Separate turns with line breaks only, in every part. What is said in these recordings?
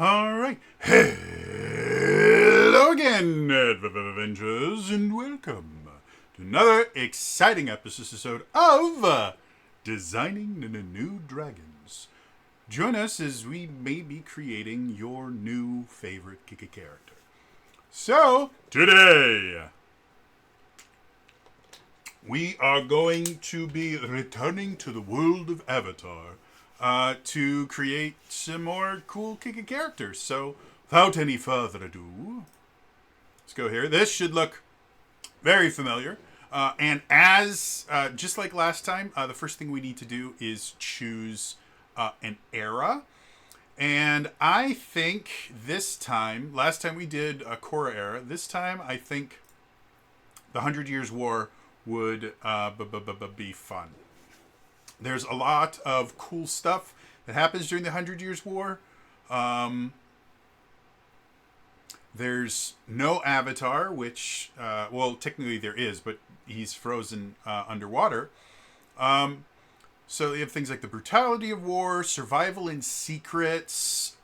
All right. Hello again, Avengers, and welcome to another exciting episode of Designing New Dragons. Join us as we may be creating your new favorite character. So, today, we are going to be returning to the world of Avatar to create some more cool characters. So, without any further ado, let's go here. This should look very familiar. And as, just like last time, the first thing we need to do is choose an era. And I think this time, last time we did a Korra era, this time I think the 100 Years' War would be fun. There's a lot of cool stuff that happens during the 100 Years' War. There's no Avatar, which, well, technically there is, but he's frozen underwater. So you have things like the brutality of war, survival in secrets,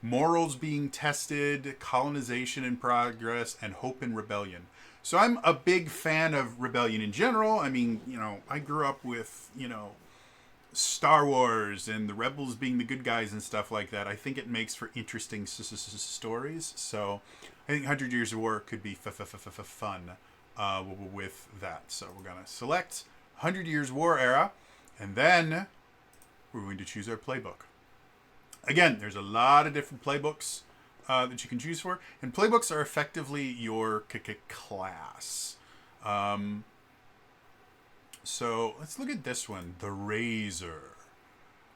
morals being tested, colonization in progress, and hope in rebellion. So I'm a big fan of rebellion in general. I mean, I grew up with, Star Wars and the rebels being the good guys and stuff like that. I think it makes for interesting stories. So I think 100 Years of War could be fun with that. So we're going to select 100 Years War era, and then we're going to choose our playbook. Again, there's a lot of different playbooks that you can choose for, and playbooks are effectively your class. So let's look at this one, the Razor.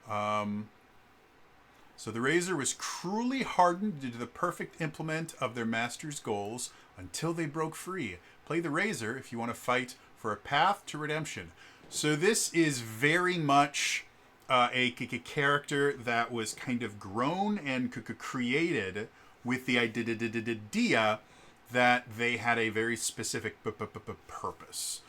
So the Razor was cruelly hardened into the perfect implement of their master's goals until they broke free. Play the Razor if you want to fight for a path to redemption. So this is very much a character that was kind of grown and created with the idea that they had a very specific purpose.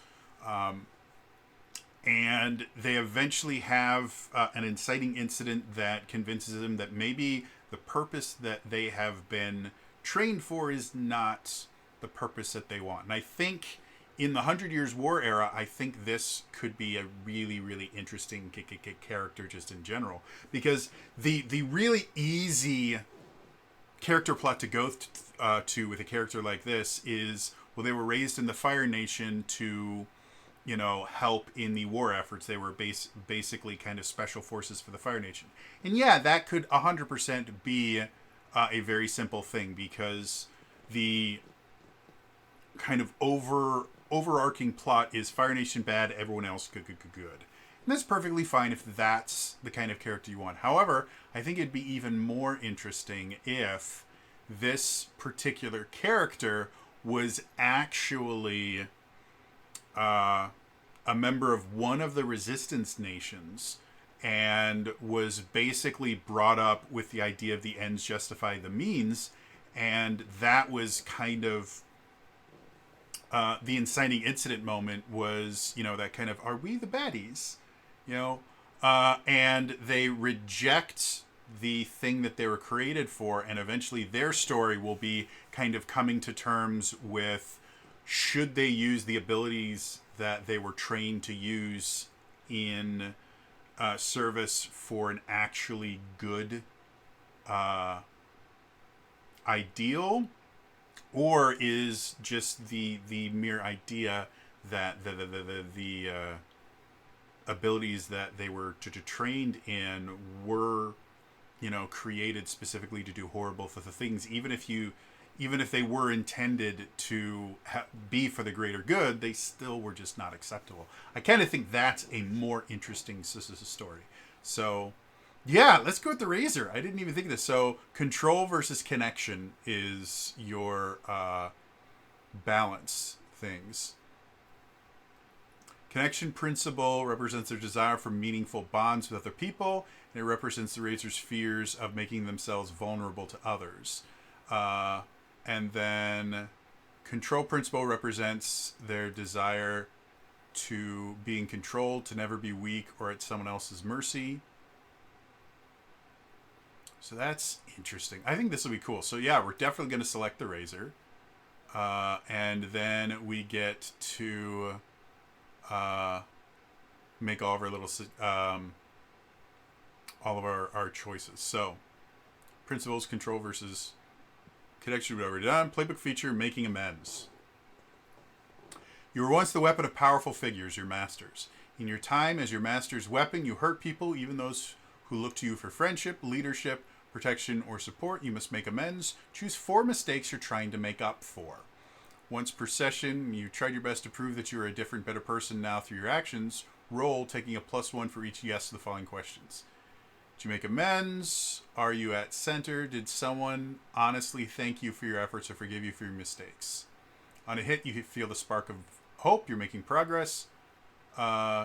And they eventually have an inciting incident that convinces them that maybe the purpose that they have been trained for is not the purpose that they want. And I think in the 100 Years' War era, I think this could be a really, really interesting character just in general. Because the really easy character plot to go to with a character like this is, well, they were raised in the Fire Nation to help in the war efforts. They were basically kind of special forces for the Fire Nation. And yeah, that could 100% be a very simple thing, because the kind of overarching plot is Fire Nation bad, everyone else good. And that's perfectly fine if that's the kind of character you want. However, I think it'd be even more interesting if this particular character was actually a member of one of the resistance nations and was basically brought up with the idea of the ends justify the means, and that was kind of the inciting incident moment was, that kind of, are we the baddies? And they reject the thing that they were created for, and eventually their story will be kind of coming to terms with, should they use the abilities that they were trained to use in service for an actually good ideal, or is just the mere idea that the abilities that they were trained in were created specifically to do horrible things, even if they were intended to be for the greater good, they still were just not acceptable. I kind of think that's a more interesting story. So, yeah, let's go with the Razor. I didn't even think of this. So, control versus connection is your balance things. Connection principle represents their desire for meaningful bonds with other people, and it represents the Razor's fears of making themselves vulnerable to others. And then control principle represents their desire to be in control, to never be weak or at someone else's mercy. So that's interesting. I think this will be cool. So yeah, we're definitely going to select the razor. And then we get to make all of our little all of our choices. So principles, control versus connection, whatever done. Playbook feature, making amends. You were once the weapon of powerful figures, your masters. In your time as your master's weapon, you hurt people, even those who look to you for friendship, leadership, protection, or support. You must make amends. Choose 4 mistakes you're trying to make up for. Once per session, you tried your best to prove that you are a different, better person now through your actions. Roll, taking a +1 for each yes to the following questions. Did you make amends? Are you at center? Did someone honestly thank you for your efforts or forgive you for your mistakes? On a hit, you feel the spark of hope. You're making progress.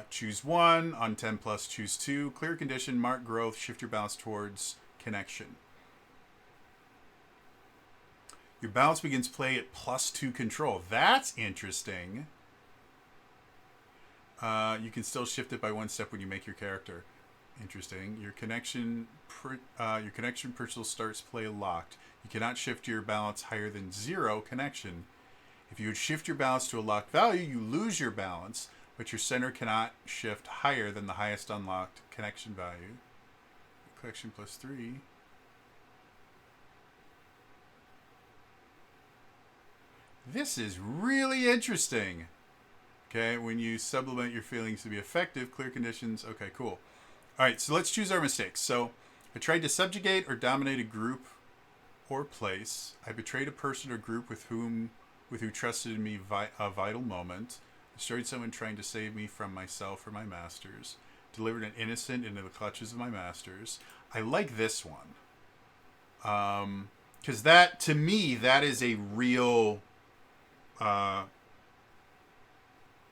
Choose 1. On 10 plus, choose 2. Clear condition, mark growth, shift your balance towards connection. Your balance begins play at +2 control. That's interesting. You can still shift it by 1 step when you make your character. Interesting. Your connection personal starts play locked. You cannot shift your balance higher than 0 connection. If you would shift your balance to a locked value, you lose your balance, but your center cannot shift higher than the highest unlocked connection value. Connection +3. This is really interesting. Okay, when you supplement your feelings to be effective, clear conditions. Okay, cool. All right, so let's choose our mistakes. So I tried to subjugate or dominate a group or place. I betrayed a person or group with who trusted in me a vital moment. Destroyed someone trying to save me from myself or my masters. Delivered an innocent into the clutches of my masters. I like this one. Because that, to me, that is a real...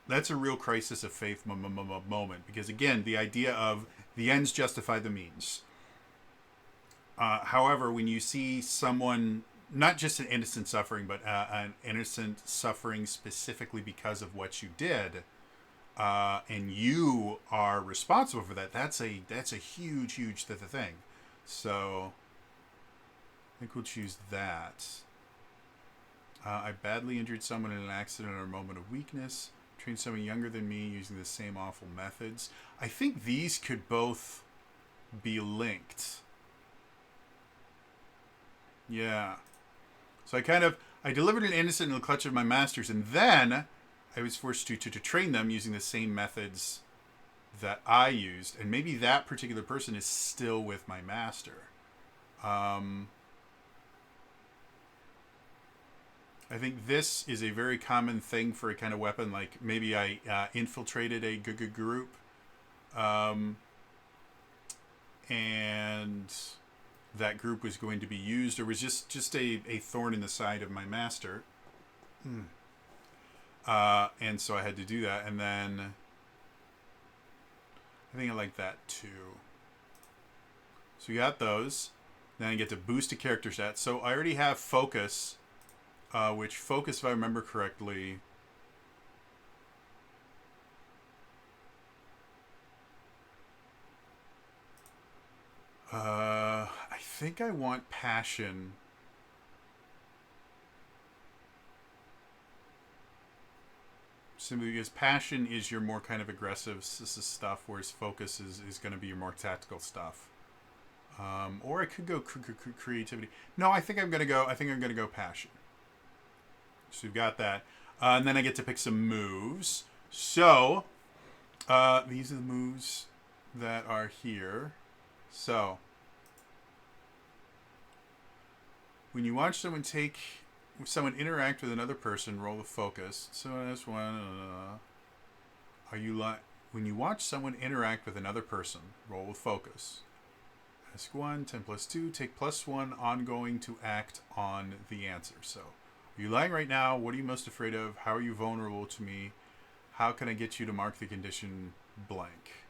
that's a real crisis of faith moment. Because, again, the idea of the ends justify the means. However, when you see someone, not just an innocent suffering, but an innocent suffering specifically because of what you did, and you are responsible for that, that's a huge thing. So I think we'll choose that. I badly injured someone in an accident or a moment of weakness. Trained someone younger than me using the same awful methods. I think these could both be linked. Yeah. So I delivered an innocent in the clutch of my masters, and then I was forced to train them using the same methods that I used. And maybe that particular person is still with my master. I think this is a very common thing for a kind of weapon. Like maybe I infiltrated a good group, and that group was going to be used, or was just a thorn in the side of my master. And so I had to do that, and then I think I like that too. So we got those. Then I get to boost a character stat. So I already have focus. Which focus, if I remember correctly, I think I want passion. Simply because passion is your more kind of aggressive stuff, whereas focus is going to be your more tactical stuff. Or I could go creativity. No, I think I'm going to go passion. So we've got that. And then I get to pick some moves. So, these are the moves that are here. So, when you watch someone interact with another person, roll the focus. So that's one. When you watch someone interact with another person, roll with focus. Ask 1, 10 plus 2, take +1 ongoing to act on the answer. So, are you lying right now? What are you most afraid of? How are you vulnerable to me? How can I get you to mark the condition blank?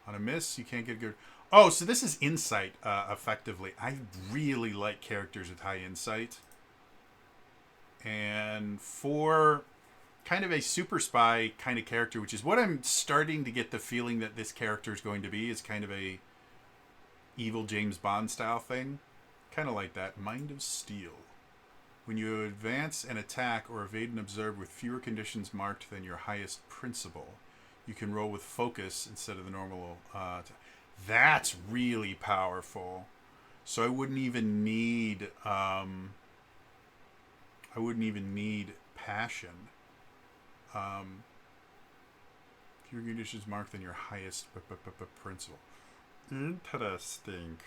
On a miss, you can't get good... Oh, so this is insight, effectively. I really like characters with high insight. And for kind of a super spy kind of character, which is what I'm starting to get the feeling that this character is going to be, is kind of a evil James Bond style thing. Kind of like that. Mind of Steel. When you advance an attack or evade an observer with fewer conditions marked than your highest principle, you can roll with focus instead of the normal. That's really powerful. So I wouldn't even need. I wouldn't even need passion. Fewer conditions marked than your highest principle. Interesting.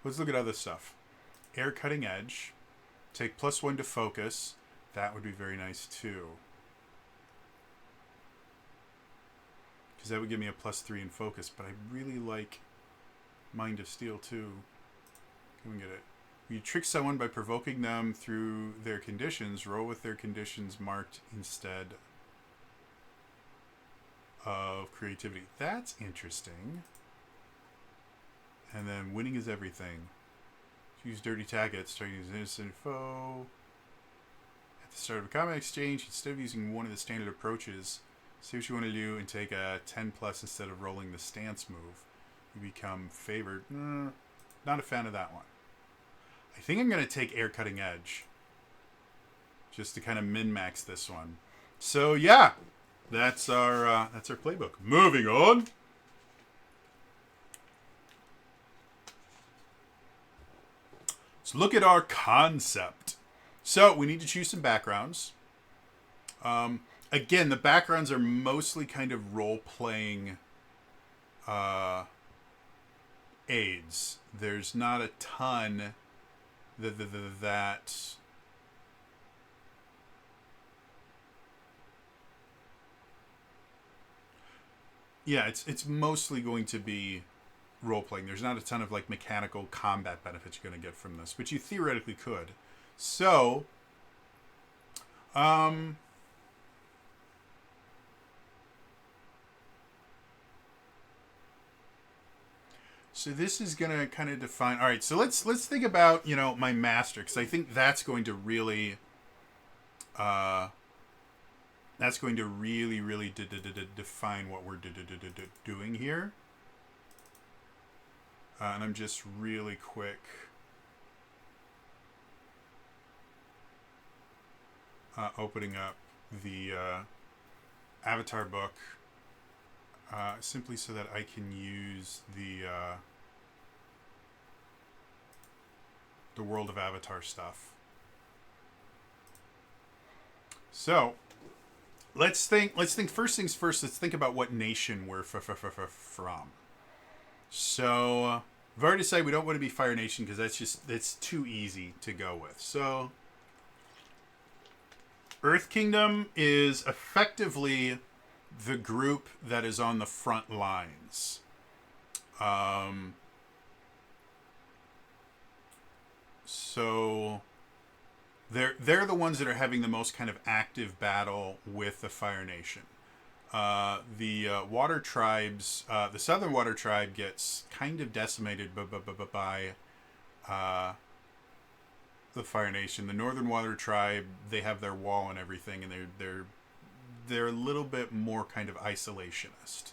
Let's look at other stuff. Air Cutting Edge. Take +1 to focus. That would be very nice too. Because that would give me a +3 in focus. But I really like Mind of Steel too. Can we get it? You trick someone by provoking them through their conditions. Roll with their conditions marked instead of creativity. That's interesting. And then winning is everything. Use dirty targets, starting as an innocent foe. At the start of a combat exchange, instead of using one of the standard approaches, see what you want to do and take a 10+ instead of rolling the stance move. You become favored. Not a fan of that one. I think I'm going to take Air Cutting Edge. Just to kind of min-max this one. So yeah, that's our playbook. Moving on. Let's look at our concept. So we need to choose some backgrounds. Again, the backgrounds are mostly kind of role-playing aids. There's not a ton that yeah, it's mostly going to be role-playing. There's not a ton of like mechanical combat benefits you're going to get from this, but you theoretically could. So so this is going to kind of define. All right, so let's think about, my master, because I think that's going to really really define what we're doing here. And I'm just really quick opening up the Avatar book simply so that I can use the World of Avatar stuff. So let's think first things first. Let's think about what nation we're from. So I've already decided we don't want to be Fire Nation because that's too easy to go with. So Earth Kingdom is effectively the group that is on the front lines. So they're the ones that are having the most kind of active battle with the Fire Nation. The water tribes, the Southern Water Tribe gets kind of decimated by the Fire Nation. The Northern Water Tribe, they have their wall and everything, and they're a little bit more kind of isolationist.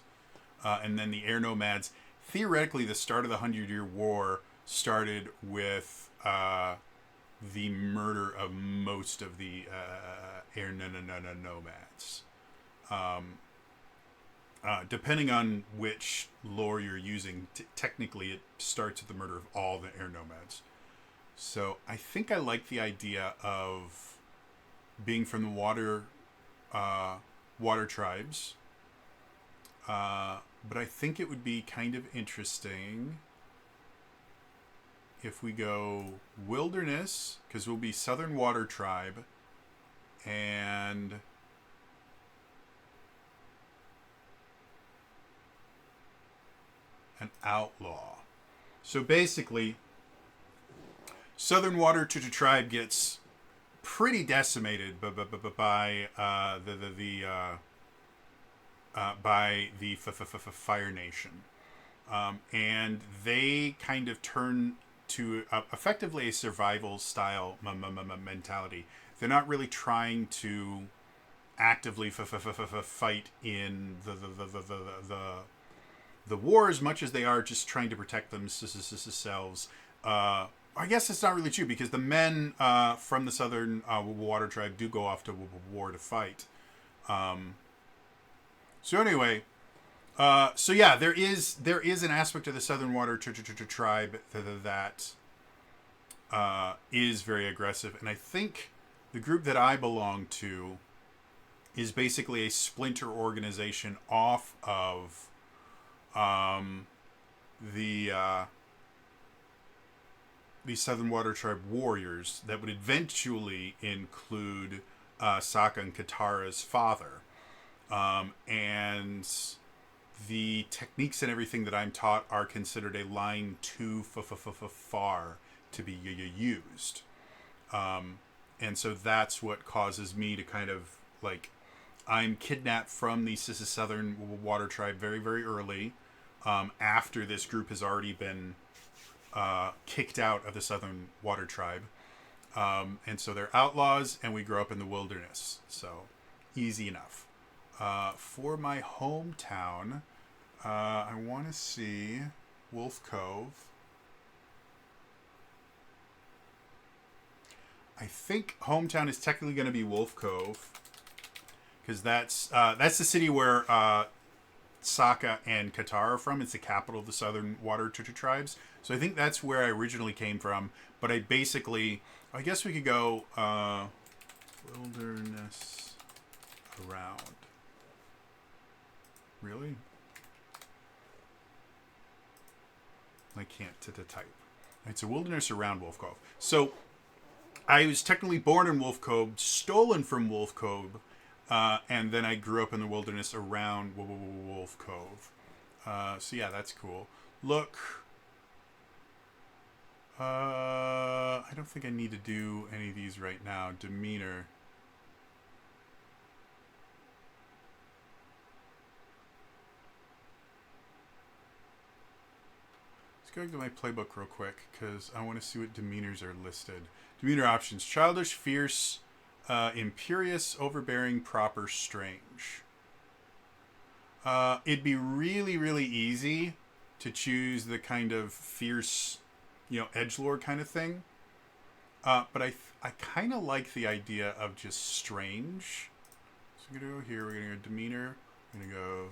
And then the Air Nomads, theoretically, the start of the 100-Year War started with the murder of most of the Air Nomads. Depending on which lore you're using, technically it starts with the murder of all the Air Nomads. So I think I like the idea of being from the water tribes. But I think it would be kind of interesting if we go wilderness, because we'll be Southern Water Tribe, and an outlaw. So basically, Southern Water Tribe gets pretty decimated by the Fire Nation, and they kind of turn to effectively a survival style mentality. They're not really trying to actively fight in the war as much as they are just trying to protect themselves. I guess it's not really true because the men from the Southern Water Tribe do go off to war to fight. So anyway, so yeah, there is an aspect of the Southern Water Tribe that is very aggressive, and I think the group that I belong to is basically a splinter organization off of the Southern Water Tribe warriors that would eventually include Sokka and Katara's father. And the techniques and everything that I'm taught are considered a line too far to be used. And so that's what causes me to kind of, like, I'm kidnapped from the Southern Water Tribe very, very early, after this group has already been kicked out of the Southern Water Tribe. And so they're outlaws, and we grow up in the wilderness. So, easy enough. For my hometown, I want to see Wolf Cove. I think hometown is technically going to be Wolf Cove, because that's the city where Sokka and Katara are from. It's the capital of the Southern Water Tribes. So I think that's where I originally came from. But I guess we could go wilderness around. Really? I can't type. It's a wilderness around Wolf Cove. So I was technically born in Wolf Cove, stolen from Wolf Cove, and then I grew up in the wilderness around Wolf Cove. So yeah, that's cool. Look, I don't think I need to do any of these right now. Demeanor. Let's go to my playbook real quick because I want to see what demeanors are listed. Demeanor options: childish, fierce, imperious, overbearing, proper, strange. It'd be really, really easy to choose the kind of fierce, edgelord kind of thing. But I kind of like the idea of just strange. So we're going to go here. We're going to go demeanor. We're going to go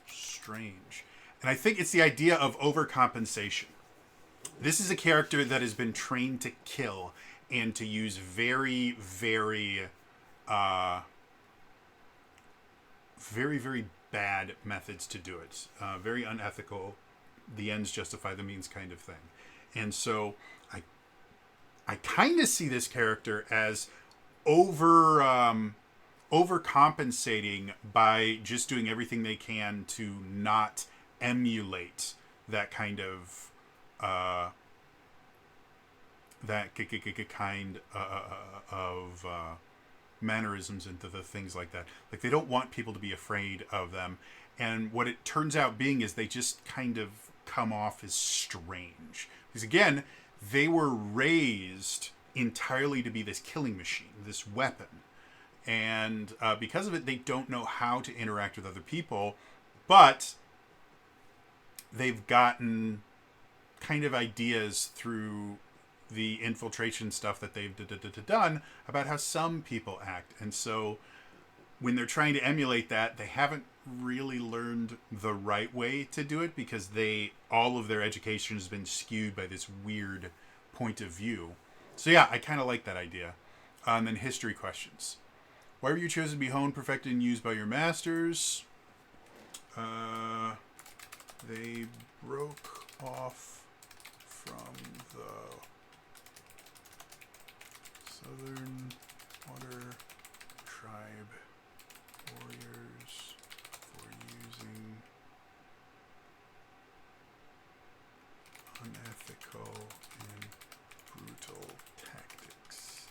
strange. And I think it's the idea of overcompensation. This is a character that has been trained to kill and to use very, very, very, very bad methods to do it. Very unethical. The ends justify the means kind of thing. And so I kind of see this character as overcompensating by just doing everything they can to not emulate that kind of mannerisms and the things like that. Like, they don't want people to be afraid of them, and what it turns out being is they just kind of come off as strange, because again, they were raised entirely to be this killing machine, this weapon, and because of it, they don't know how to interact with other people, but they've gotten kind of ideas through the infiltration stuff that they've done about how some people act. And so when they're trying to emulate that, they haven't really learned the right way to do it, because all of their education has been skewed by this weird point of view. So yeah, I kind of like that idea. And then history questions. Why were you chosen to be honed, perfected, and used by your masters? They broke off from the Southern Water Tribe warriors for using unethical and brutal tactics.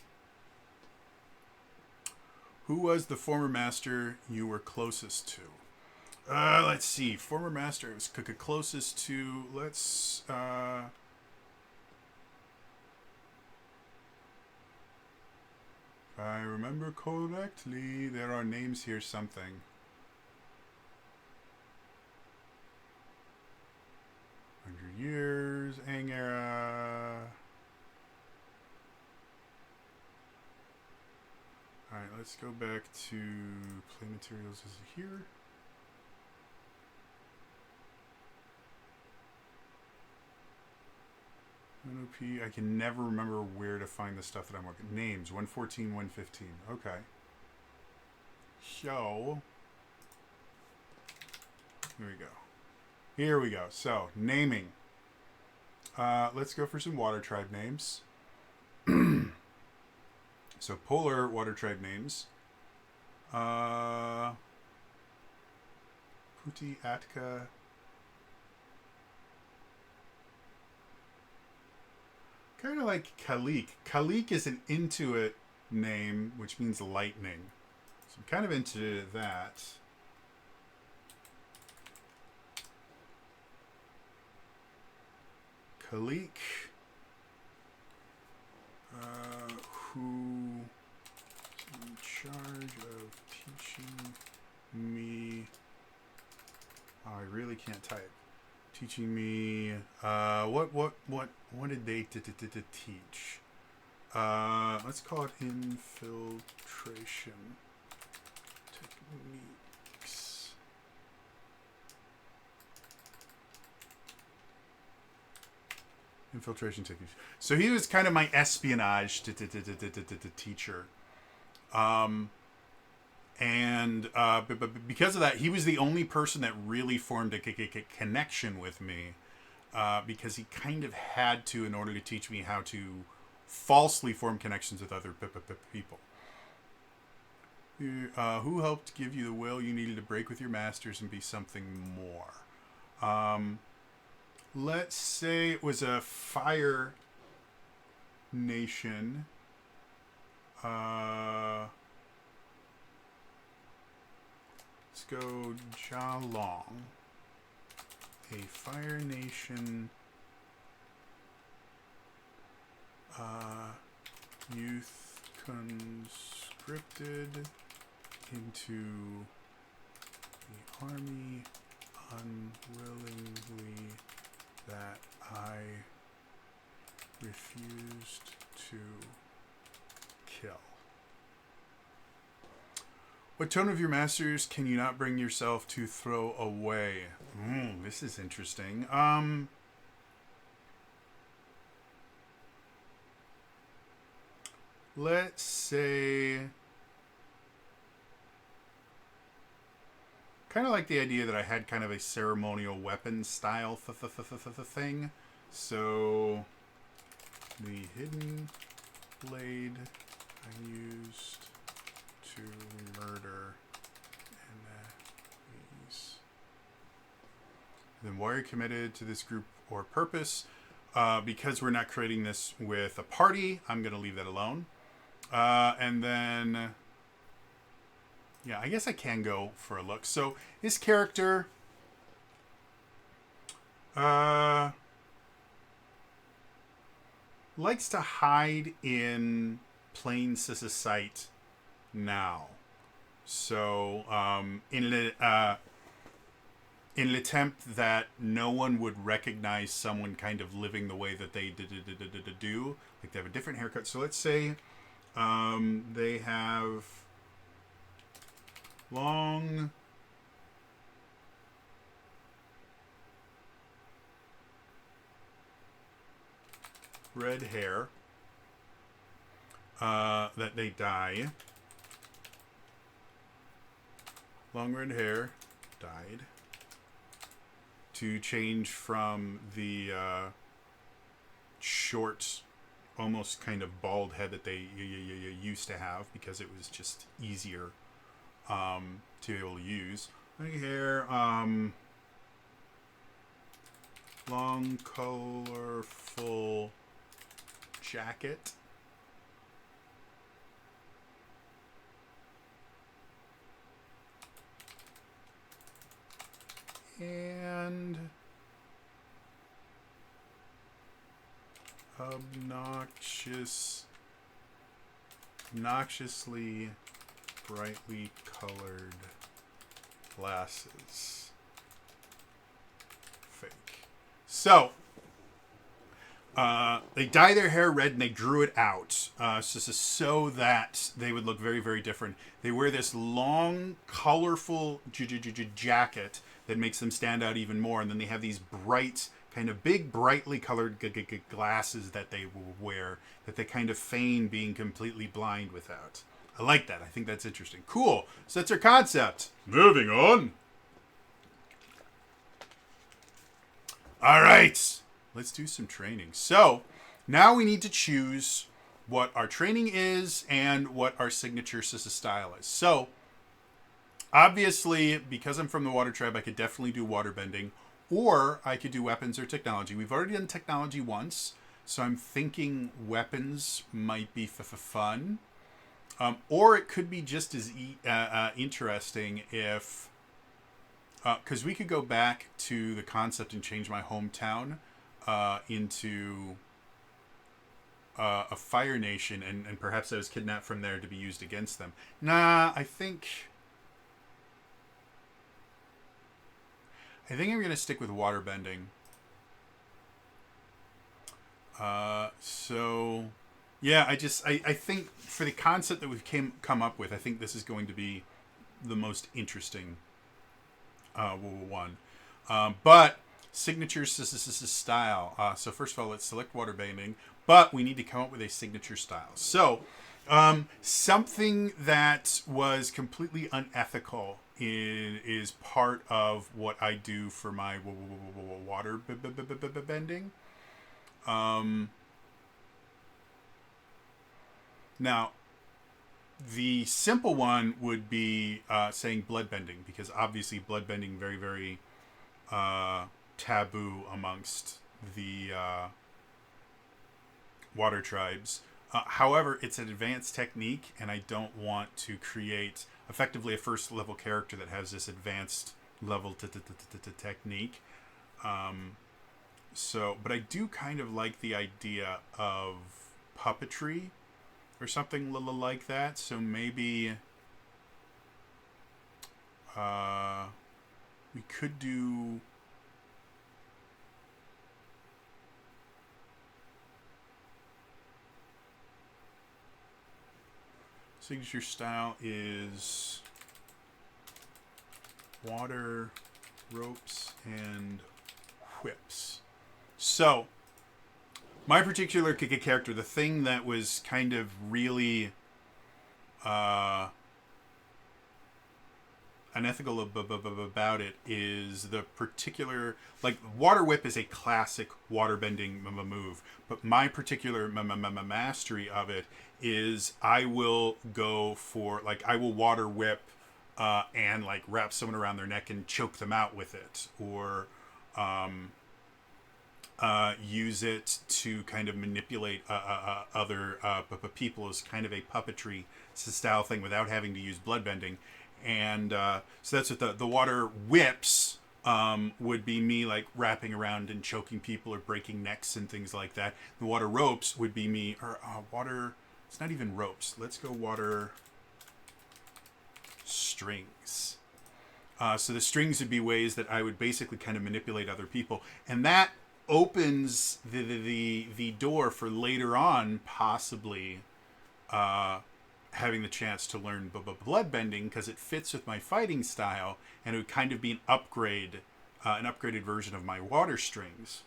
Who was the former master you were closest to? Let's see. Former master was closest to. Let's. If I remember correctly, there are names here something. Years, Aang era. Alright, let's go back to play materials. Is it here? NOP. I can never remember where to find the stuff that I'm working. Names 114, 115. Okay. So here we go. Here we go. So naming. Let's go for some water tribe names. So polar water tribe names. Puti, Atka. Kind of like Kalik. Kalik is an Intuit name, which means lightning. So I'm kind of into that. Kalik, who is in charge of teaching me. Oh, I really can't type. Teaching me. What did they teach? Let's call it infiltration techniques. Infiltration techniques. So he was kind of my espionage teacher. But because of that, he was the only person that really formed a connection with me, because he kind of had to in order to teach me how to falsely form connections with other people. Who helped give you the will you needed to break with your masters and be something more? Let's say it was a fire nation. Let's go Jalong. A fire nation youth conscripted into the army unwillingly that I refused to kill. What tone of your masters can you not bring yourself to throw away? This is interesting. Let's say, kind of like the idea that I had kind of a ceremonial weapon style thing. So the hidden blade I used to murder enemies. Then why are you committed to this group or purpose? Because we're not creating this with a party, I'm going to leave that alone. And then, yeah, I guess I can go for a look. So his character, likes to hide in plain sight now. So, in an attempt that no one would recognize someone kind of living the way that they do, like they have a different haircut. So let's say they have long red hair that they dye. Long red hair dyed to change from the short, almost kind of bald head that they used to have, because it was just easier to be able to use. Right here, long, colorful jacket. And obnoxious Obnoxiously brightly colored glasses. Fake. So, they dye their hair red and they drew it out so that they would look very, very different. They wear this long, colorful jacket that makes them stand out even more. And then they have these bright, kind of big, brightly colored glasses that they will wear that they kind of feign being completely blind without. I like that. I think that's interesting. Cool. So that's our concept. Moving on. All right. Let's do some training. So now we need to choose what our training is and what our signature style is. So obviously, because I'm from the water tribe, I could definitely do water bending, or I could do weapons or technology. We've already done technology once, so I'm thinking weapons might be fun. Or it could be just as interesting if... because we could go back to the concept and change my hometown into a Fire Nation, and perhaps I was kidnapped from there to be used against them. Nah, I think I'm going to stick with waterbending. So, yeah, I think for the concept that we've come up with, I think this is going to be the most interesting one. But signature style. So first of all, let's select waterbending, but we need to come up with a signature style. So something that was completely unethical is part of what I do for my water bending. Now, the simple one would be saying blood bending, because obviously blood bending very, very taboo amongst the water tribes. However, it's an advanced technique, and I don't want to create effectively a first level character that has this advanced level technique. But I do kind of like the idea of puppetry or something like that. So maybe we could do... Signature style is water, ropes, and whips. So, my particular character, the thing that was kind of really unethical about it is the particular... Like, water whip is a classic waterbending move, but my particular mastery of it is I will go for... Like, I will water whip and, like, wrap someone around their neck and choke them out with it, or... use it to kind of manipulate other people as kind of a puppetry style thing without having to use bloodbending. And so that's what the water whips would be me, like, wrapping around and choking people or breaking necks and things like that. The water ropes would be me, or water... It's not even ropes. Let's go water strings. So the strings would be ways that I would basically kind of manipulate other people. And that opens the door for later on possibly having the chance to learn blood bending, because it fits with my fighting style, and it would kind of be an upgraded version of my water strings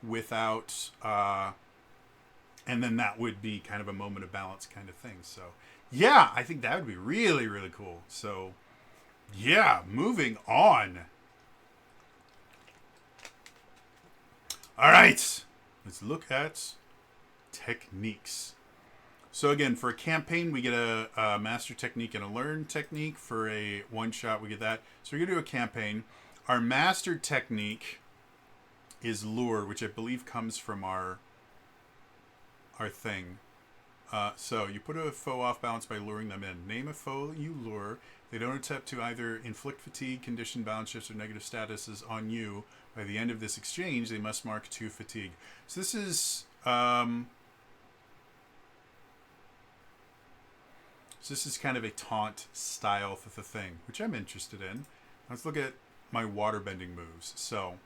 without and then that would be kind of a moment of balance kind of thing. So yeah, I think that would be really, really cool. So yeah, moving on. All right, let's look at techniques. So again, for a campaign, we get a master technique and a learn technique. For a one-shot, we get that. So we're going to do a campaign. Our master technique is lure, which I believe comes from our thing. So you put a foe off balance by luring them in. Name a foe you lure. They don't attempt to either inflict fatigue, condition balance shifts, or negative statuses on you. By the end of this exchange, they must mark 2 fatigue. So this is So this is kind of a taunt style thing, which I'm interested in. Let's look at my water bending moves. So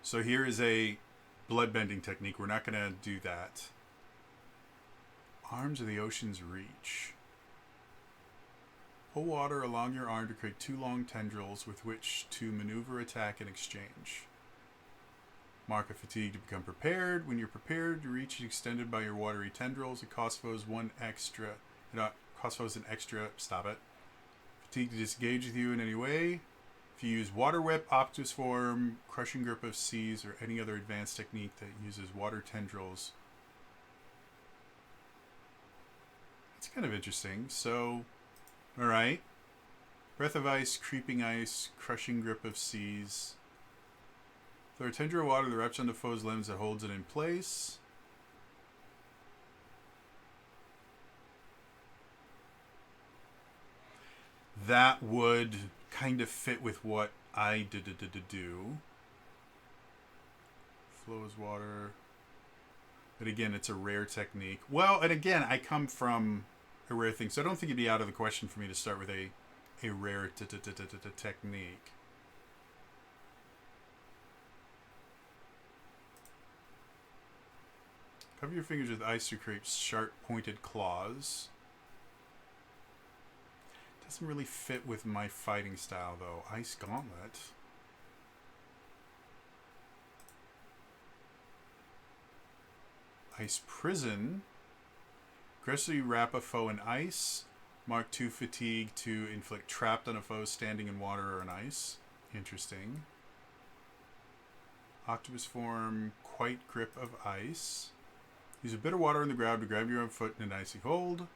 here is a blood bending technique. We're not going to do that. Arms of the ocean's reach. Pull water along your arm to create 2 long tendrils with which to maneuver, attack, and exchange. Mark a fatigue to become prepared. When you're prepared, your reach is extended by your watery tendrils. It costs foes an extra. Stop it. Fatigue to disengage with you in any way. If you use Water Whip, Optimus Form, Crushing Grip of Seas, or any other advanced technique that uses water tendrils. It's kind of interesting. So, alright. Breath of Ice, Creeping Ice, Crushing Grip of Seas. Throw a tendril of water that wraps onto foe's limbs that holds it in place. That would kind of fit with what I do. Flow as water. But again, it's a rare technique. Well, and again, I come from a rare thing, so I don't think it'd be out of the question for me to start with a rare technique. Cover your fingers with ice to create sharp, pointed claws. Doesn't really fit with my fighting style, though. Ice Gauntlet. Ice Prison. Aggressively wrap a foe in ice. Mark 2 fatigue to inflict trapped on a foe standing in water or in ice. Interesting. Octopus Form. Quite Grip of Ice. Use a bit of water on the ground to grab your own foot in an icy hold.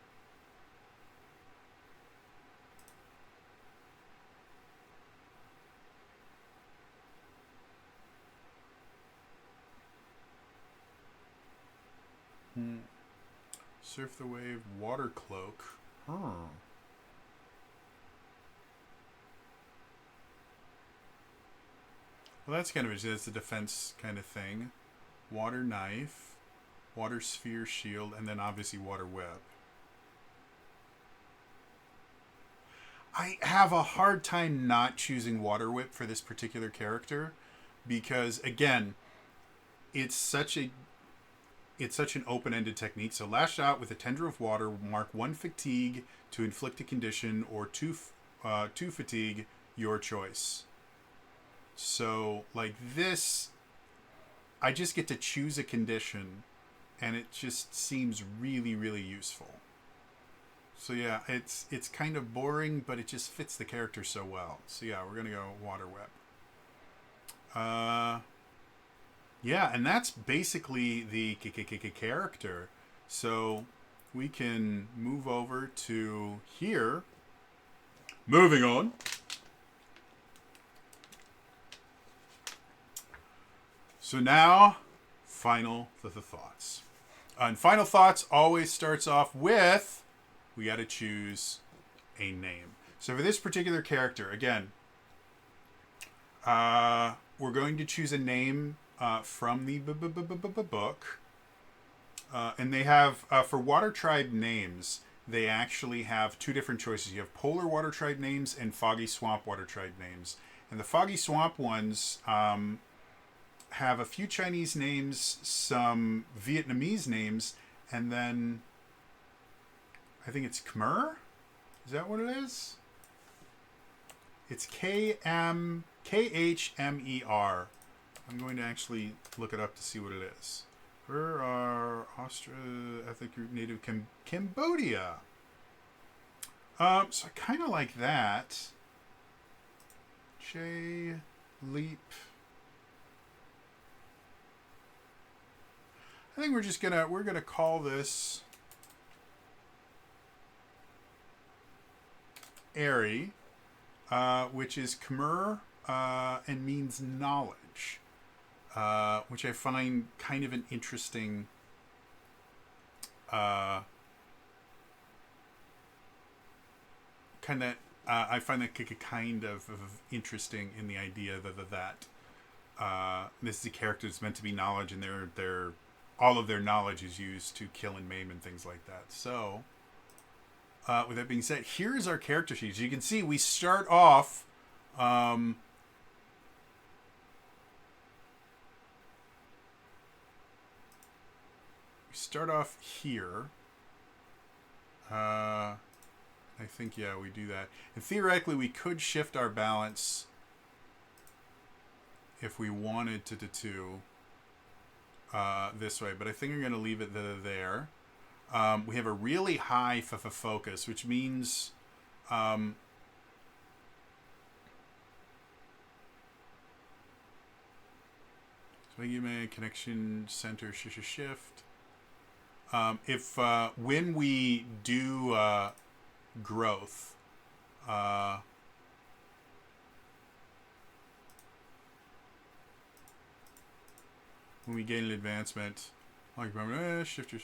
Surf the Wave, Water Cloak. Well, that's kind of interesting. That's a defense kind of thing. Water Knife, Water Sphere Shield, and then obviously Water Whip. I have a hard time not choosing Water Whip for this particular character because, again, it's such an open-ended technique. So lash out with a tendril of water, mark 1 fatigue to inflict a condition, or 2 fatigue, your choice. So like this, I just get to choose a condition, and it just seems really, really useful. So yeah, it's kind of boring, but it just fits the character so well. So yeah, we're gonna go Water Whip. Yeah, and that's basically the character. So we can move over to here. Moving on. So now, final thoughts. And final thoughts always starts off with, we got to choose a name. So for this particular character, again, we're going to choose a name from the book. And they have, for Water Tribe names, they actually have 2 different choices. You have Polar Water Tribe names and Foggy Swamp Water Tribe names. And the Foggy Swamp ones have a few Chinese names, some Vietnamese names, and then I think it's Khmer? Is that what it is? It's Khmer. I'm going to actually look it up to see what it is. Where are ethnic group native Cambodia? So I kind of like that. J Leap. I think we're gonna call this Airy, which is Khmer and means knowledge, which I find kind of an interesting I find that kind of interesting in the idea that this is a character that's meant to be knowledge, and they're all of their knowledge is used to kill and maim and things like that. So with that being said, here is our character sheet. As you can see, we start off. Here. I think, yeah, we do that. And theoretically, we could shift our balance if we wanted to this way. But I think I'm going to leave it there. We have a really high focus, which means Swaggy connection center shift. If when we do growth, when we gain an advancement, shifters.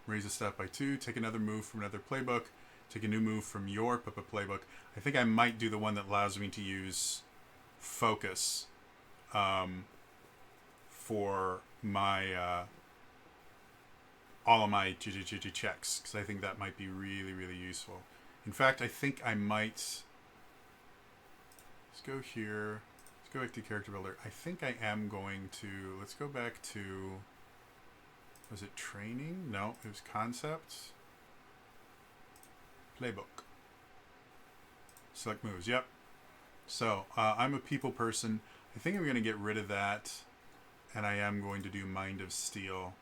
Raise a stat by 2. Take another move from another playbook. Take a new move from your playbook. I think I might do the one that allows me to use focus for my all of my checks, because I think that might be really, really useful. In fact, I think I might. Let's go here. Let's go back to character builder. I think I am going to. Let's go back to. Was it training? No, it was concepts. Playbook. Select moves. Yep. So I'm a people person. I think I'm going to get rid of that, and I am going to do Mind of Steel.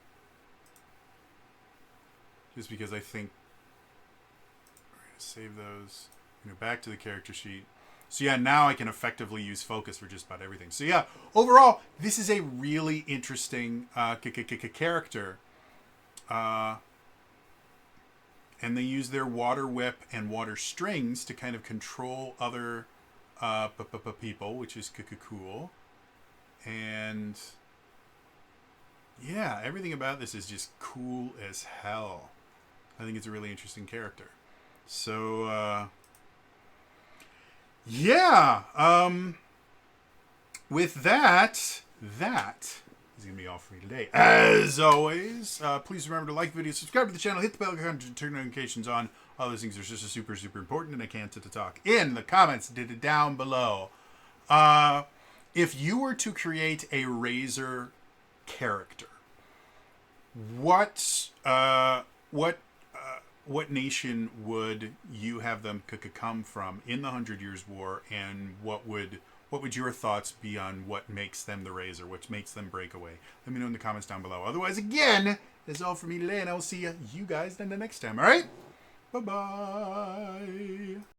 Just because I think we're going to save those. Go back to the character sheet. So yeah, now I can effectively use focus for just about everything. So yeah, overall, this is a really interesting character. And they use their water whip and water strings to kind of control other people, which is cool. And yeah, everything about this is just cool as hell. I think it's a really interesting character. So, yeah. With that is going to be all for me today. As always, please remember to like the video, subscribe to the channel, hit the bell icon to turn notifications on. All those things are just super, super important, and I can't sit to talk in the comments down below. If you were to create a Razor character, what nation would you have them come from in the 100 Years' War, and what would your thoughts be on what makes them the Razor, what makes them break away? Let me know in the comments down below. Otherwise, again, that's all for me today, and I will see you guys then the next time. All right? Bye-bye.